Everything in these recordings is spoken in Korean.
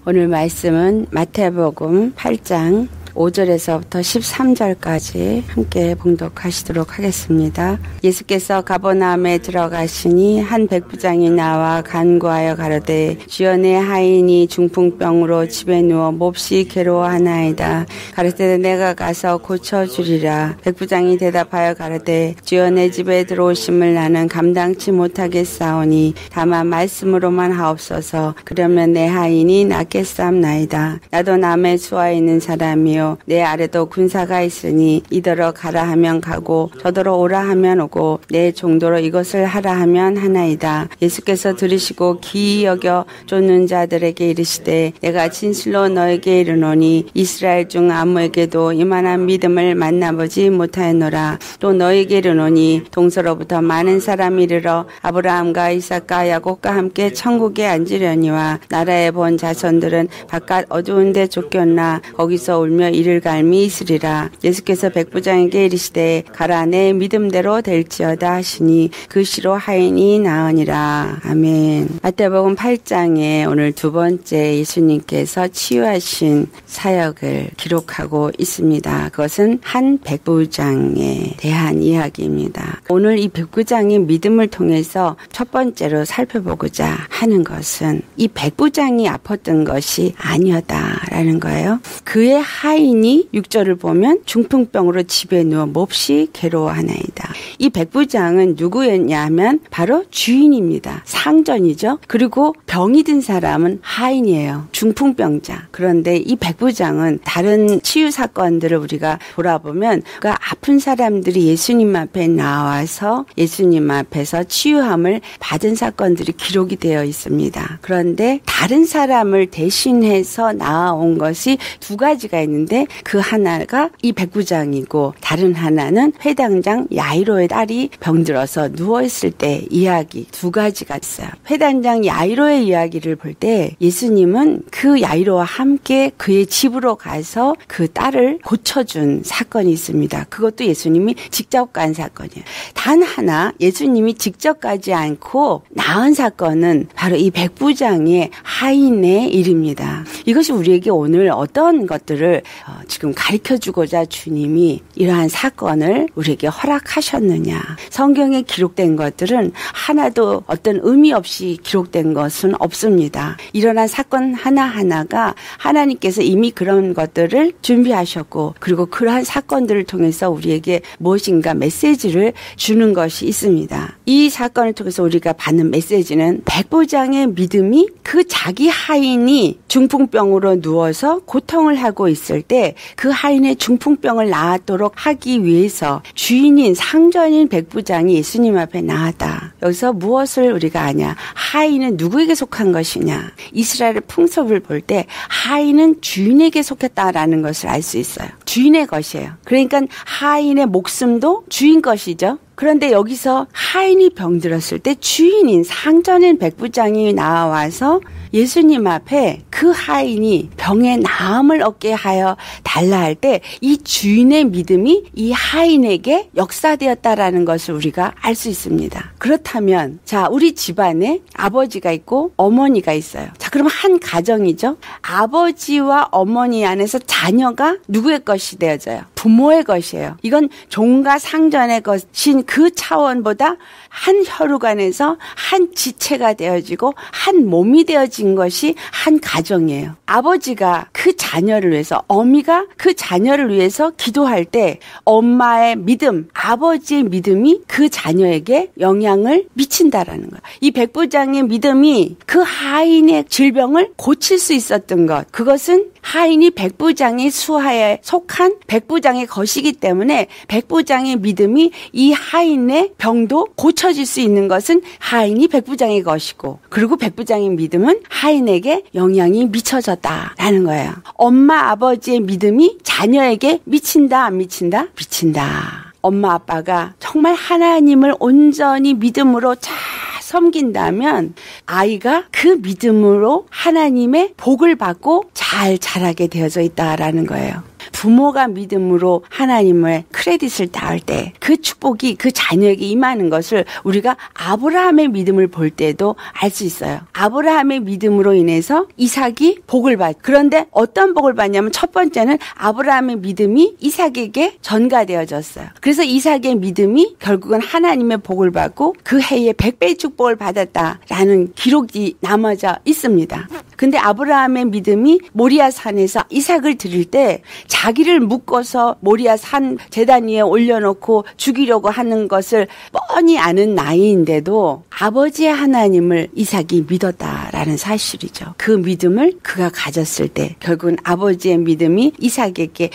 오늘 말씀은 마태복음 8장 5절에서부터 13절까지 함께 봉독하시도록 하겠습니다. 예수께서 가버나움에 들어가시니 한 백부장이 나와 간구하여 가로되 주여 내 하인이 중풍병으로 집에 누워 몹시 괴로워하나이다. 가로되 내가 가서 고쳐주리라. 백부장이 대답하여 가로되 주여 내 집에 들어오심을 나는 감당치 못하겠사오니 다만 말씀으로만 하옵소서. 그러면 내 하인이 낫겠사옵나이다. 나도 남의 수하에 있는 사람이요 내 아래도 군사가 있으니 이더러 가라 하면 가고 저더러 오라 하면 오고 내 종도로 이것을 하라 하면 하나이다. 예수께서 들으시고 기이 여겨 쫓는 자들에게 이르시되 내가 진실로 너에게 이르노니 이스라엘 중 아무에게도 이만한 믿음을 만나보지 못하였노라. 또 너에게 이르노니 동서로부터 많은 사람이 이르러 아브라함과 이삭과 야곱과 함께 천국에 앉으려니와 나라에 본 자손들은 바깥 어두운 데 쫓겼나 거기서 울며 이를 갈미 있으리라. 예수께서 백부장에게 이르시되 가라 내 믿음대로 될지어다 하시니 그 시로 하인이 나으니라. 아멘. 마태복음 8장에 오늘 두 번째 예수님께서 치유하신 사역을 기록하고 있습니다. 그것은 한 백부장에 대한 이야기입니다. 오늘 이 백부장의 믿음을 통해서 첫 번째로 살펴보고자 하는 것은 이 백부장이 아팠던 것이 아니었다라는 거예요. 그의 하인이 6절을 보면 중풍병으로 집에 누워 몹시 괴로워하나이다. 이 백부장은 누구였냐면 바로 주인입니다. 상전이죠. 그리고 병이 든 사람은 하인이에요. 중풍병자. 그런데 이 백부장은 다른 치유 사건들을 우리가 돌아보면 그 아픈 사람들이 예수님 앞에 나와서 예수님 앞에서 치유함을 받은 사건들이 기록이 되어 있습니다. 그런데 다른 사람을 대신해서 나온 것이 두 가지가 있는데 그 하나가 이 백부장이고 다른 하나는 회당장 야이로의 딸이 병들어서 누워있을 때 이야기 두 가지가 있어요. 회당장 야이로의 이야기를 볼 때 예수님은 그 야이로와 함께 그의 집으로 가서 그 딸을 고쳐준 사건이 있습니다. 그것도 예수님이 직접 간 사건이에요. 단 하나 예수님이 직접 가지 않고 나은 사건은 바로 이 백부장의 하인의 일입니다. 이것이 우리에게 오늘 어떤 것들을 지금 가르쳐주고자 주님이 이러한 사건을 우리에게 허락하셨느냐. 성경에 기록된 것들은 하나도 어떤 의미 없이 기록된 것은 없습니다. 일어난 사건 하나하나가 하나님께서 이미 그런 것들을 준비하셨고 그리고 그러한 사건들을 통해서 우리에게 무엇인가 메시지를 주는 것이 있습니다. 이 사건을 통해서 우리가 받는 메시지는 백부장의 믿음이 그 자기 하인이 중풍병으로 누워서 고통을 하고 있을 때 그 하인의 중풍병을 나았도록 하기 위해서 주인인 상전인 백부장이 예수님 앞에 나왔다. 여기서 무엇을 우리가 아냐? 하인은 누구에게 속한 것이냐? 이스라엘의 풍습을 볼 때 하인은 주인에게 속했다라는 것을 알 수 있어요. 주인의 것이에요. 그러니까 하인의 목숨도 주인 것이죠. 그런데 여기서 하인이 병들었을 때 주인인 상전인 백부장이 나와서 예수님 앞에 그 하인이 병의 나음을 얻게 하여 달라 할 때 이 주인의 믿음이 이 하인에게 역사되었다라는 것을 우리가 알 수 있습니다. 그렇다면 자, 우리 집안에 아버지가 있고 어머니가 있어요. 자, 그럼 한 가정이죠. 아버지와 어머니 안에서 자녀가 누구의 것이 되어져요? 부모의 것이에요. 이건 종과 상전의 것인 그 차원보다 한 혈육안에서 한 지체가 되어지고 한 몸이 되어진 것이 한 가정이에요. 아버지가 그 자녀를 위해서, 어미가 그 자녀를 위해서 기도할 때 엄마의 믿음, 아버지의 믿음이 그 자녀에게 영향을 미친다라는 거예요. 이 백부장의 믿음이 그 하인의 질병을 고칠 수 있었던 것, 그것은 하인이 백부장의 수하에 속한 백부장의 것이기 때문에 백부장의 믿음이 이 하인의 병도 고쳐질 수 있는 것은 하인이 백부장의 것이고, 그리고 백부장의 믿음은 하인에게 영향이 미쳐졌다라는 거예요. 엄마 아버지의 믿음이 자녀에게 미친다 안 미친다? 미친다. 엄마 아빠가 정말 하나님을 온전히 믿음으로 잘 섬긴다면 아이가 그 믿음으로 하나님의 복을 받고 잘 자라게 되어져 있다라는 거예요. 부모가 믿음으로 하나님의 크레딧을 따을 때 그 축복이 그 자녀에게 임하는 것을 우리가 아브라함의 믿음을 볼 때도 알 수 있어요. 아브라함의 믿음으로 인해서 이삭이 복을 받. 그런데 어떤 복을 받냐면 첫 번째는 아브라함의 믿음이 이삭에게 전가되어졌어요. 그래서 이삭의 믿음이 결국은 하나님의 복을 받고 그 해에 100배의 축복을 받았다라는 기록이 남아져 있습니다. 근데 아브라함의 믿음이 모리아 산에서 이삭을 드릴 때 자기를 묶어서 모리아 산 제단 위에 올려놓고 죽이려고 하는 것을 뻔히 아는 나이인데도 아버지의 하나님을 이삭이 믿었다라는 사실이죠. 그 믿음을 그가 가졌을 때 결국은 아버지의 믿음이 이삭에게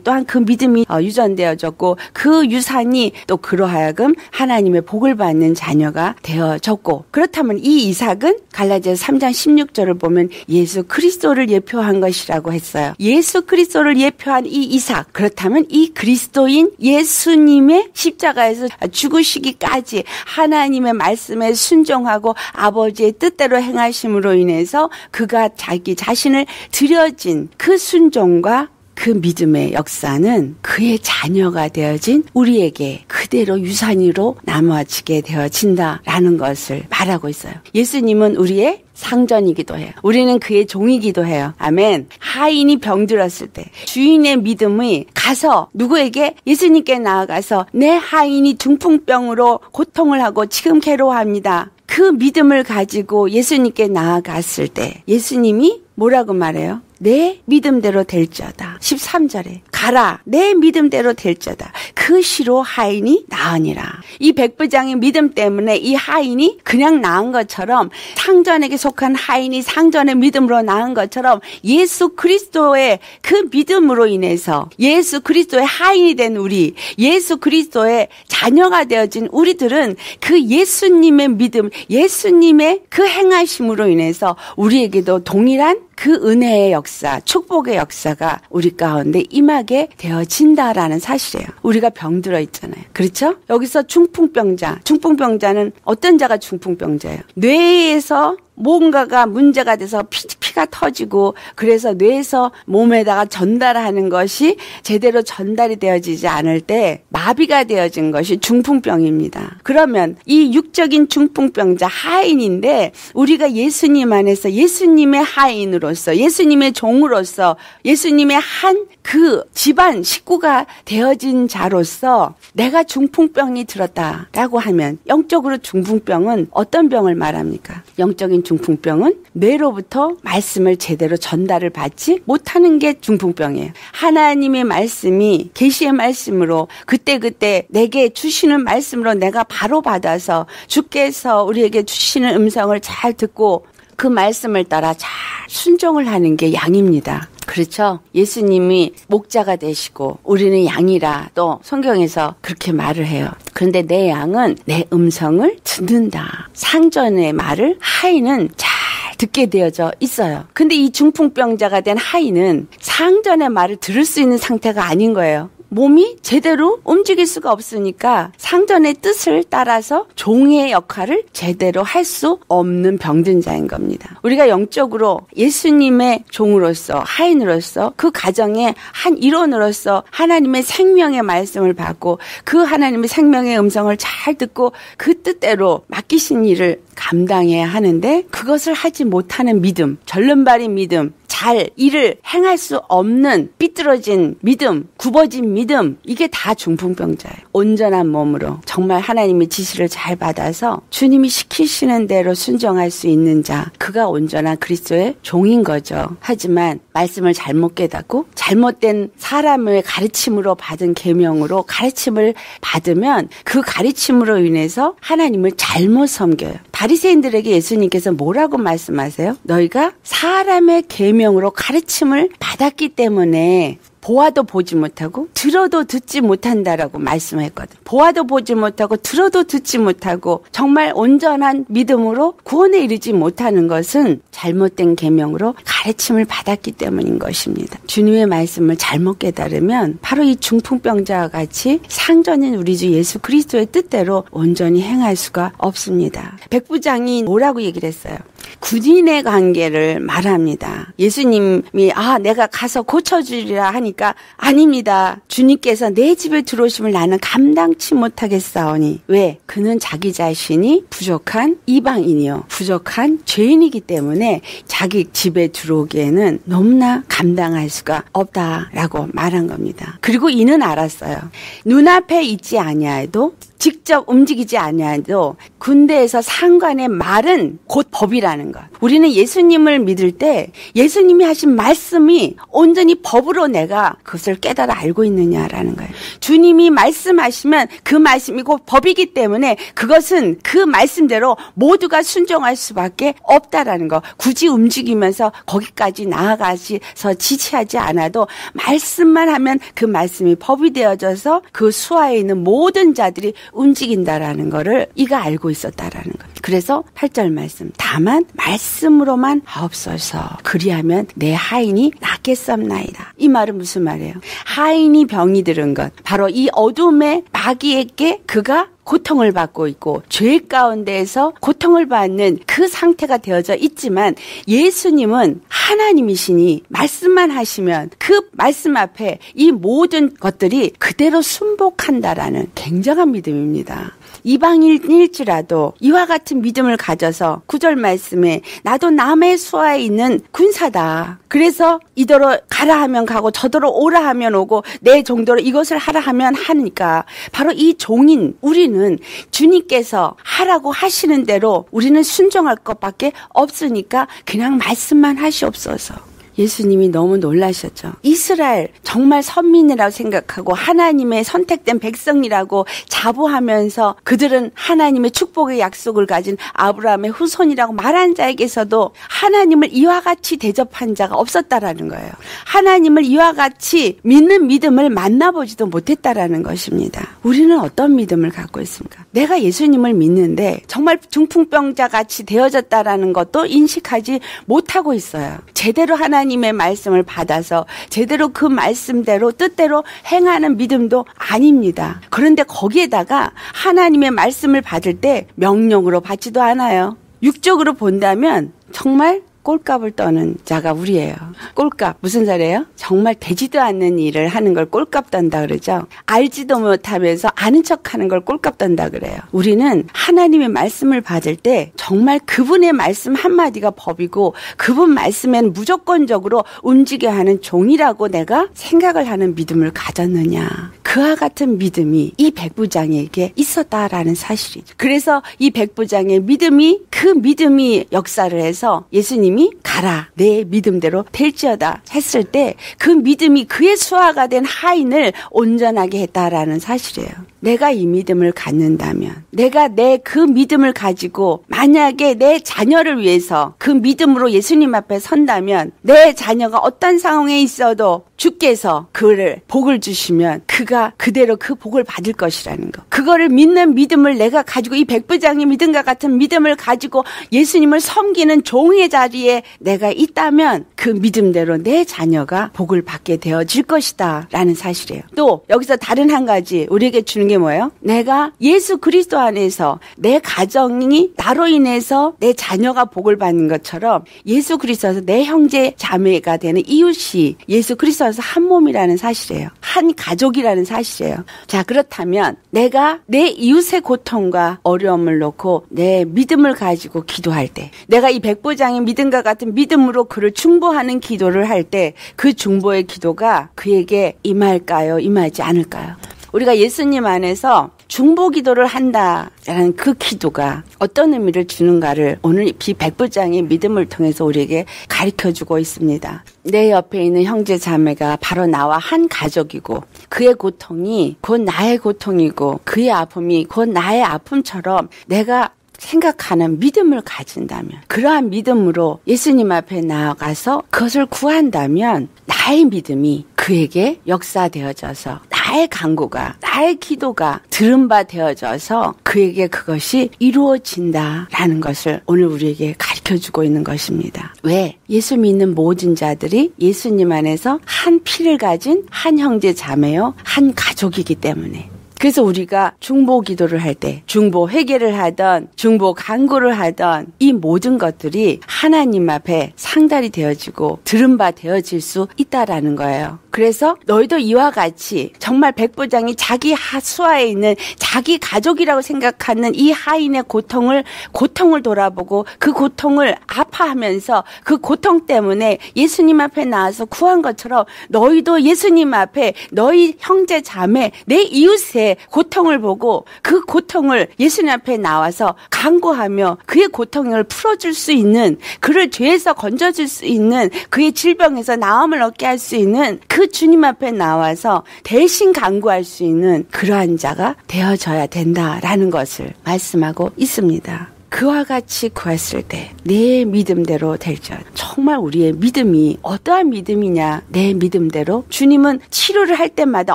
또한 그 믿음이 유전되어졌고 그 유산이 또 그로 하여금 하나님의 복을 받는 자녀가 되어졌고, 그렇다면 이 이삭은 갈라디아서 3장 16절을 보면 예수 그리스도를 예표한 것이라고 했어요. 예수 그리스도를 예표한 이 이삭, 그렇다면 이 그리스도인 예수님의 십자가에서 죽으시기까지 하나님의 말씀에 순종하고 아버지의 뜻대로 행하심으로 인해서 그가 자기 자신을 드려진 그 순종과 그 믿음의 역사는 그의 자녀가 되어진 우리에게 그대로 유산으로 남아지게 되어진다라는 것을 말하고 있어요. 예수님은 우리의 상전이기도 해요. 우리는 그의 종이기도 해요. 아멘. 하인이 병들었을 때 주인의 믿음이 가서 누구에게? 예수님께 나아가서 내 하인이 중풍병으로 고통을 하고 지금 괴로워합니다. 그 믿음을 가지고 예수님께 나아갔을 때 예수님이 뭐라고 말해요? 내 믿음대로 될지어다. 13절에 가라 내 믿음대로 될지어다. 그 시로 하인이 나으니라. 이 백부장의 믿음 때문에 이 하인이 그냥 나은 것처럼, 상전에게 속한 하인이 상전의 믿음으로 나은 것처럼 예수 그리스도의 그 믿음으로 인해서 예수 그리스도의 하인이 된 우리, 예수 그리스도의 자녀가 되어진 우리들은 그 예수님의 믿음, 예수님의 그 행하심으로 인해서 우리에게도 동일한 그 은혜의 역사, 축복의 역사가 우리 가운데 임하게 되어진다라는 사실이에요. 우리가 병들어 있잖아요. 그렇죠? 여기서 중풍병자는 어떤 자가 중풍병자예요? 뇌에서 뭔가가 문제가 돼서 피가 터지고, 그래서 뇌에서 몸에다가 전달하는 것이 제대로 전달이 되어지지 않을 때 마비가 되어진 것이 중풍병입니다. 그러면 이 육적인 중풍병자 하인인데 우리가 예수님 안에서 예수님의 하인으로서, 예수님의 종으로서, 예수님의 한 그 집안 식구가 되어진 자로서 내가 중풍병이 들었다라고 하면, 영적으로 중풍병은 어떤 병을 말합니까? 영적인 중풍병은 뇌로부터 말씀을 제대로 전달을 받지 못하는 게 중풍병이에요. 하나님의 말씀이 계시의 말씀으로 그때그때 내게 주시는 말씀으로 내가 바로 받아서 주께서 우리에게 주시는 음성을 잘 듣고 그 말씀을 따라 잘 순종을 하는 게 양입니다. 그렇죠? 예수님이 목자가 되시고 우리는 양이라 또 성경에서 그렇게 말을 해요. 그런데 내 양은 내 음성을 듣는다. 상전의 말을 하인은 잘 듣게 되어져 있어요. 근데 이 중풍병자가 된 하인은 상전의 말을 들을 수 있는 상태가 아닌 거예요. 몸이 제대로 움직일 수가 없으니까 상전의 뜻을 따라서 종의 역할을 제대로 할 수 없는 병든 자인 겁니다. 우리가 영적으로 예수님의 종으로서, 하인으로서, 그 가정의 한 일원으로서 하나님의 생명의 말씀을 받고 그 하나님의 생명의 음성을 잘 듣고 그 뜻대로 맡기신 일을 감당해야 하는데, 그것을 하지 못하는 믿음, 절름발인 믿음, 잘 일을 행할 수 없는 삐뚤어진 믿음, 굽어진 믿음, 이게 다 중풍병자예요. 온전한 몸으로 정말 하나님의 지시를 잘 받아서 주님이 시키시는 대로 순종할 수 있는 자, 그가 온전한 그리스도의 종인 거죠. 하지만 말씀을 잘못 깨닫고 잘못된 사람의 가르침으로 받은 계명으로 가르침을 받으면 그 가르침으로 인해서 하나님을 잘못 섬겨요. 바리새인들에게 예수님께서 뭐라고 말씀하세요? 너희가 사람의 계명으로 가르침을 받았기 때문에 보아도 보지 못하고 들어도 듣지 못한다라고 말씀했거든. 보아도 보지 못하고 들어도 듣지 못하고 정말 온전한 믿음으로 구원에 이르지 못하는 것은 잘못된 계명으로 가르침을 받았기 때문인 것입니다. 주님의 말씀을 잘못 깨달으면 바로 이 중풍병자와 같이 상전인 우리 주 예수 그리스도의 뜻대로 온전히 행할 수가 없습니다. 백부장이 뭐라고 얘기를 했어요? 군인의 관계를 말합니다. 예수님이 내가 가서 고쳐주리라 하니까 아닙니다. 주님께서 내 집에 들어오심을 나는 감당치 못하겠사오니. 왜? 그는 자기 자신이 부족한 이방인이요, 부족한 죄인이기 때문에 자기 집에 들어오기에는 너무나 감당할 수가 없다라고 말한 겁니다. 그리고 이는 알았어요. 눈앞에 있지 아니하여도, 직접 움직이지 아니하여도 군대에서 상관의 말은 곧 법이라는 것. 우리는 예수님을 믿을 때 예수님이 하신 말씀이 온전히 법으로 내가 그것을 깨달아 알고 있느냐라는 거예요. 주님이 말씀하시면 그 말씀이 곧 법이기 때문에 그것은 그 말씀대로 모두가 순종할 수밖에 없다라는 거. 굳이 움직이면서 거기까지 나아가서 지체하지 않아도 말씀만 하면 그 말씀이 법이 되어져서 그 수하에 있는 모든 자들이 움직인다라는 거를 이가 알고 있었다라는 거예요. 그래서 8절 말씀, 다만 말씀으로만 하옵소서. 그리하면 내 하인이 낫겠습나이다. 이 말은 무슨 말이에요? 하인이 병이 들은 것, 바로 이 어둠의 마귀에게 그가 고통을 받고 있고 죄 가운데에서 고통을 받는 그 상태가 되어져 있지만, 예수님은 하나님이시니 말씀만 하시면 그 말씀 앞에 이 모든 것들이 그대로 순복한다라는 굉장한 믿음입니다. 이방인일지라도 이와 같은 믿음을 가져서 9절 말씀에 나도 남의 수하에 있는 군사다. 그래서 이더러 가라 하면 가고 저더러 오라 하면 오고 내 정도로 이것을 하라 하면 하니까, 바로 이 종인 우리는 주님께서 하라고 하시는 대로 우리는 순종할 것밖에 없으니까 그냥 말씀만 하시옵소서. 예수님이 너무 놀라셨죠. 이스라엘 정말 선민이라고 생각하고 하나님의 선택된 백성이라고 자부하면서 그들은 하나님의 축복의 약속을 가진 아브라함의 후손이라고 말한 자에게서도 하나님을 이와 같이 대접한 자가 없었다라는 거예요. 하나님을 이와 같이 믿는 믿음을 만나보지도 못했다라는 것입니다. 우리는 어떤 믿음을 갖고 있습니까? 내가 예수님을 믿는데 정말 중풍병자 같이 되어졌다라는 것도 인식하지 못하고 있어요. 제대로 하나님의 말씀을 받아서 제대로 그 말씀대로 뜻대로 행하는 믿음도 아닙니다. 그런데 거기에다가 하나님의 말씀을 받을 때 명령으로 받지도 않아요. 육적으로 본다면 정말 꼴값을 떠는 자가 우리예요. 꼴값 무슨 소리예요? 정말 되지도 않는 일을 하는 걸 꼴값 떤다 그러죠. 알지도 못하면서 아는 척하는 걸 꼴값 떤다 그래요. 우리는 하나님의 말씀을 받을 때 정말 그분의 말씀 한마디가 법이고 그분 말씀엔 무조건적으로 움직여야 하는 종이라고 내가 생각을 하는 믿음을 가졌느냐. 그와 같은 믿음이 이 백부장에게 있었다라는 사실이죠. 그래서 이 백부장의 믿음이 그 믿음이 역사를 해서 예수님이 가라 내 믿음대로 될지어다 했을 때 그 믿음이 그의 수하가 된 하인을 온전하게 했다라는 사실이에요. 내가 이 믿음을 갖는다면, 내가 내 그 믿음을 가지고 만약에 내 자녀를 위해서 그 믿음으로 예수님 앞에 선다면 내 자녀가 어떤 상황에 있어도 주께서 그를 복을 주시면 그가 그대로 그 복을 받을 것이라는 거. 그거를 믿는 믿음을 내가 가지고 이 백부장의 믿음과 같은 믿음을 가지고 예수님을 섬기는 종의 자리에 내가 있다면 그 믿음대로 내 자녀가 복을 받게 되어질 것이다 라는 사실이에요. 또 여기서 다른 한 가지 우리에게 주는 게 뭐예요? 내가 예수 그리스도 안에서 내 가정이 나로 인해서 내 자녀가 복을 받는 것처럼 예수 그리스도에서 내 형제 자매가 되는 이웃이 예수 그리스도에서 한 몸이라는 사실이에요. 한 가족이라는 사실이에요. 자, 그렇다면 내가 내 이웃의 고통과 어려움을 놓고 내 믿음을 가지고 기도할 때, 내가 이 백부장의 믿음과 같은 믿음으로 그를 중보하는 기도를 할 때 그 중보의 기도가 그에게 임할까요? 임하지 않을까요? 우리가 예수님 안에서 중보 기도를 한다라는 그 기도가 어떤 의미를 주는가를 오늘 이 백부장의 믿음을 통해서 우리에게 가르쳐주고 있습니다. 내 옆에 있는 형제 자매가 바로 나와 한 가족이고 그의 고통이 곧 나의 고통이고 그의 아픔이 곧 나의 아픔처럼 내가 생각하는 믿음을 가진다면, 그러한 믿음으로 예수님 앞에 나아가서 그것을 구한다면 나의 믿음이 그에게 역사되어져서 나의 간구가, 나의 기도가 들은 바 되어져서 그에게 그것이 이루어진다라는 것을 오늘 우리에게 가르쳐주고 있는 것입니다. 왜? 예수 믿는 모든 자들이 예수님 안에서 한 피를 가진 한 형제 자매요, 한 가족이기 때문에. 그래서 우리가 중보 기도를 할 때, 중보 회개를 하던, 중보 간구를 하던 이 모든 것들이 하나님 앞에 상달이 되어지고 들은 바 되어질 수 있다라는 거예요. 그래서 너희도 이와 같이 정말 백부장이 자기 하수하에 있는 자기 가족이라고 생각하는 이 하인의 고통을 돌아보고 그 고통을 아파하면서 그 고통 때문에 예수님 앞에 나와서 구한 것처럼 너희도 예수님 앞에 너희 형제 자매 내 이웃의 고통을 보고 그 고통을 예수님 앞에 나와서 간구하며 그의 고통을 풀어줄 수 있는, 그를 죄에서 건져줄 수 있는, 그의 질병에서 나음을 얻게 할 수 있는 그 주님 앞에 나와서 대신 간구할 수 있는 그러한 자가 되어져야 된다라는 것을 말씀하고 있습니다. 그와 같이 구했을 때 내 믿음대로 될지어다. 정말 우리의 믿음이 어떠한 믿음이냐. 내 믿음대로 주님은 치료를 할 때마다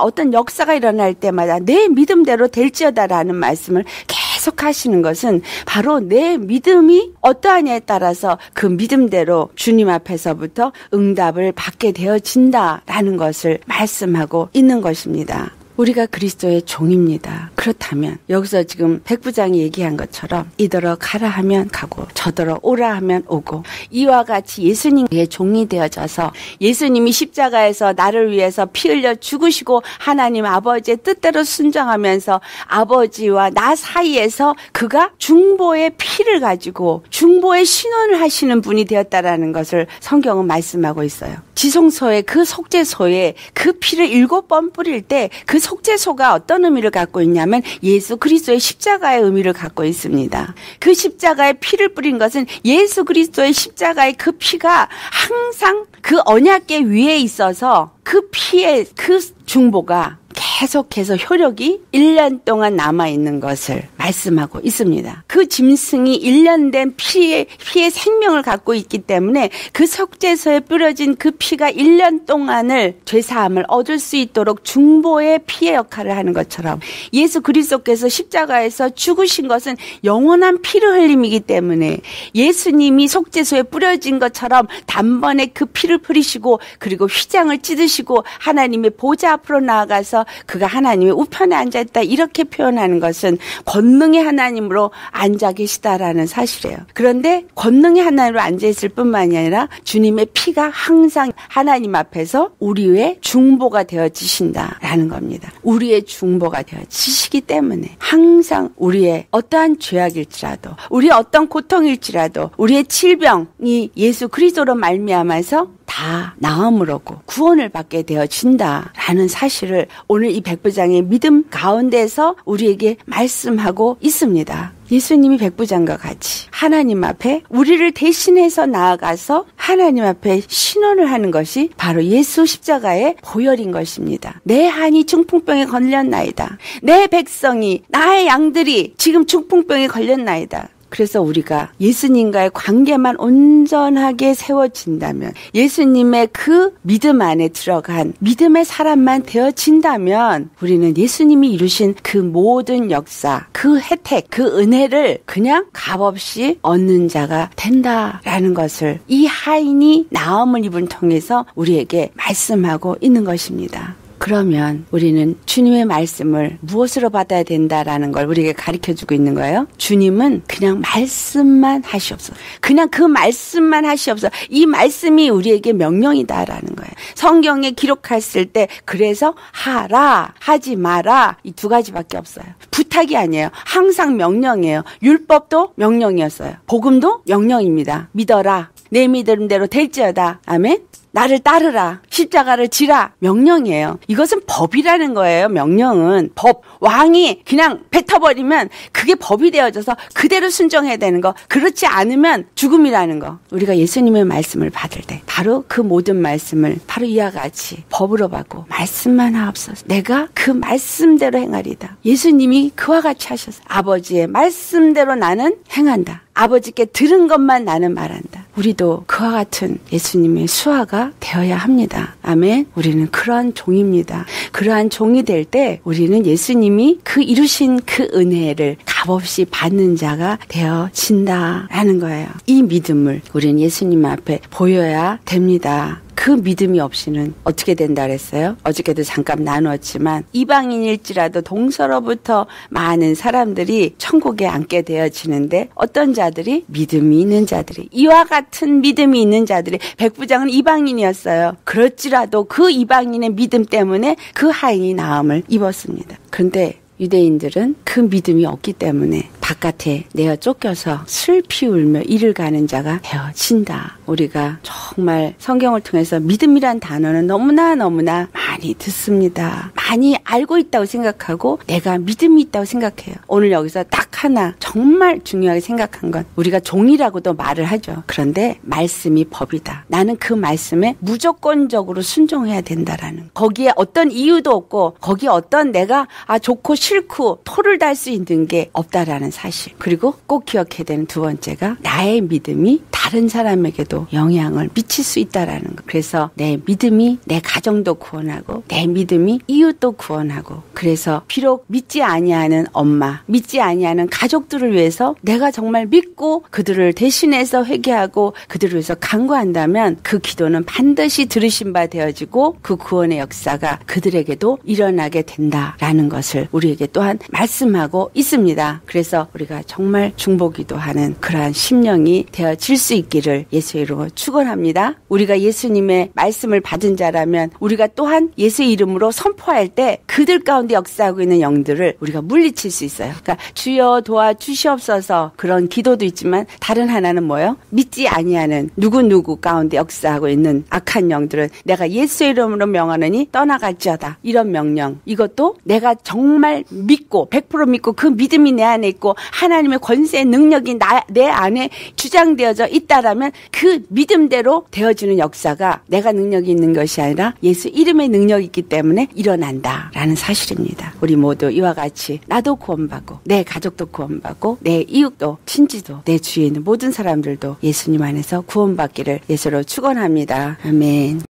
어떤 역사가 일어날 때마다 내 믿음대로 될지어다라는 말씀을 계속 하시는 것은 바로 내 믿음이 어떠하냐에 따라서 그 믿음대로 주님 앞에서부터 응답을 받게 되어진다라는 것을 말씀하고 있는 것입니다. 우리가 그리스도의 종입니다. 그렇다면 여기서 지금 백부장이 얘기한 것처럼 이더러 가라 하면 가고 저더러 오라 하면 오고 이와 같이 예수님의 종이 되어져서 예수님이 십자가에서 나를 위해서 피 흘려 죽으시고 하나님 아버지의 뜻대로 순종하면서 아버지와 나 사이에서 그가 중보의 피를 가지고 중보의 신원을 하시는 분이 되었다라는 것을 성경은 말씀하고 있어요. 지성소에 그 속죄소에 그 피를 7번 뿌릴 때 그 속죄소가 어떤 의미를 갖고 있냐면 예수 그리스도의 십자가의 의미를 갖고 있습니다. 그 십자가의 피를 뿌린 것은 예수 그리스도의 십자가의 그 피가 항상 그 언약궤 위에 있어서 그 피의 그 중보가 계속해서 효력이 1년 동안 남아있는 것을 말씀하고 있습니다. 그 짐승이 1년 된 피의 생명을 갖고 있기 때문에 그 속죄소에 뿌려진 그 피가 1년 동안을 죄사함을 얻을 수 있도록 중보의 피의 역할을 하는 것처럼 예수 그리스도께서 십자가에서 죽으신 것은 영원한 피를 흘림이기 때문에 예수님이 속죄소에 뿌려진 것처럼 단번에 그 피를 뿌리시고 그리고 휘장을 찢으시고 하나님의 보좌 앞으로 나아가서 그가 하나님의 우편에 앉아있다 이렇게 표현하는 것은 권능의 하나님으로 앉아 계시다라는 사실이에요. 그런데 권능의 하나님으로 앉아있을 뿐만이 아니라 주님의 피가 항상 하나님 앞에서 우리의 중보가 되어지신다라는 겁니다. 우리의 중보가 되어지시기 때문에 항상 우리의 어떠한 죄악일지라도 우리의 어떤 고통일지라도 우리의 질병이 예수 그리스도로 말미암아서 다 나음을 얻고 구원을 받게 되어진다라는 사실을 오늘 이 백부장의 믿음 가운데서 우리에게 말씀하고 있습니다. 예수님이 백부장과 같이 하나님 앞에 우리를 대신해서 나아가서 하나님 앞에 신원을 하는 것이 바로 예수 십자가의 보혈인 것입니다. 내 한이 중풍병에 걸렸나이다. 내 백성이 나의 양들이 지금 중풍병에 걸렸나이다. 그래서 우리가 예수님과의 관계만 온전하게 세워진다면 예수님의 그 믿음 안에 들어간 믿음의 사람만 되어진다면 우리는 예수님이 이루신 그 모든 역사, 그 혜택, 그 은혜를 그냥 값없이 얻는 자가 된다라는 것을 이 하인이 나음을 입은 통해서 우리에게 말씀하고 있는 것입니다. 그러면 우리는 주님의 말씀을 무엇으로 받아야 된다라는 걸 우리에게 가르쳐주고 있는 거예요. 주님은 그냥 말씀만 하시옵소서. 그냥 그 말씀만 하시옵소서. 이 말씀이 우리에게 명령이다라는 거예요. 성경에 기록했을 때 그래서 하라, 하지 마라 이 두 가지밖에 없어요. 부탁이 아니에요. 항상 명령이에요. 율법도 명령이었어요. 복음도 명령입니다. 믿어라. 내 믿음대로 될지어다. 아멘. 나를 따르라. 십자가를 지라. 명령이에요. 이것은 법이라는 거예요. 명령은. 법. 왕이 그냥 뱉어버리면 그게 법이 되어져서 그대로 순종해야 되는 거. 그렇지 않으면 죽음이라는 거. 우리가 예수님의 말씀을 받을 때 바로 그 모든 말씀을 바로 이와 같이 법으로 받고 말씀만 하옵소서. 내가 그 말씀대로 행하리다. 예수님이 그와 같이 하셨어요. 아버지의 말씀대로 나는 행한다. 아버지께 들은 것만 나는 말한다. 우리도 그와 같은 예수님의 수하가 되어야 합니다. 아멘. 우리는 그러한 종입니다. 그러한 종이 될 때 우리는 예수님이 그 이루신 그 은혜를 값없이 받는 자가 되어진다라는 거예요. 이 믿음을 우리는 예수님 앞에 보여야 됩니다. 그 믿음이 없이는 어떻게 된다 그랬어요? 어저께도 잠깐 나누었지만 이방인일지라도 동서로부터 많은 사람들이 천국에 앉게 되어지는데 어떤 자들이? 믿음이 있는 자들이, 이와 같은 믿음이 있는 자들이, 백부장은 이방인이었어요. 그럴지라도 그 이방인의 믿음 때문에 그 하인이 나음을 입었습니다. 그런데 유대인들은 그 믿음이 없기 때문에 바깥에 내어 쫓겨서 슬피 울며 이를 가는 자가 되어진다. 우리가 정말 성경을 통해서 믿음이란 단어는 너무나 많이 듣습니다. 많이 알고 있다고 생각하고 내가 믿음이 있다고 생각해요. 오늘 여기서 딱 하나 정말 중요하게 생각한 건 우리가 종이라고도 말을 하죠. 그런데 말씀이 법이다. 나는 그 말씀에 무조건적으로 순종해야 된다라는, 거기에 어떤 이유도 없고 거기에 어떤 내가 좋고 싫고 토를 달 수 있는 게 없다라는 사실. 그리고 꼭 기억해야 되는 두 번째가 나의 믿음이 다른 사람에게도 영향을 미칠 수 있다라는 거. 그래서 내 믿음이 내 가정도 구원하고 내 믿음이 이웃도 구원하고, 그래서 비록 믿지 아니하는 엄마, 믿지 아니하는 가족들을 위해서 내가 정말 믿고 그들을 대신해서 회개하고 그들을 위해서 간구한다면 그 기도는 반드시 들으신 바 되어지고 그 구원의 역사가 그들에게도 일어나게 된다라는 것을 우리에게 또한 말씀하고 있습니다. 그래서 우리가 정말 중보기도하는 그러한 심령이 되어질 수 있기를 예수의 이름으로 축원합니다. 우리가 예수님의 말씀을 받은 자라면 우리가 또한 예수의 이름으로 선포할 때 그들 가운데 역사하고 있는 영들을 우리가 물리칠 수 있어요. 그러니까 주여 도와주시옵소서, 그런 기도도 있지만 다른 하나는 뭐예요? 믿지 아니하는 누구 가운데 역사하고 있는 악한 영들은 내가 예수의 이름으로 명하느니 떠나갈지어다. 이런 명령, 이것도 내가 정말 믿고 100% 믿고 그 믿음이 내 안에 있고 하나님의 권세의 능력이 내 안에 주장되어져 있다라면 그 믿음대로 되어지는 역사가 내가 능력이 있는 것이 아니라 예수 이름의 능력이 있기 때문에 일어난다라는 사실입니다. 우리 모두 이와 같이 나도 구원받고 내 가족도 구원받고 내 이웃도 친지도 내 주위에 있는 모든 사람들도 예수님 안에서 구원받기를 예수로 축원합니다. 아멘.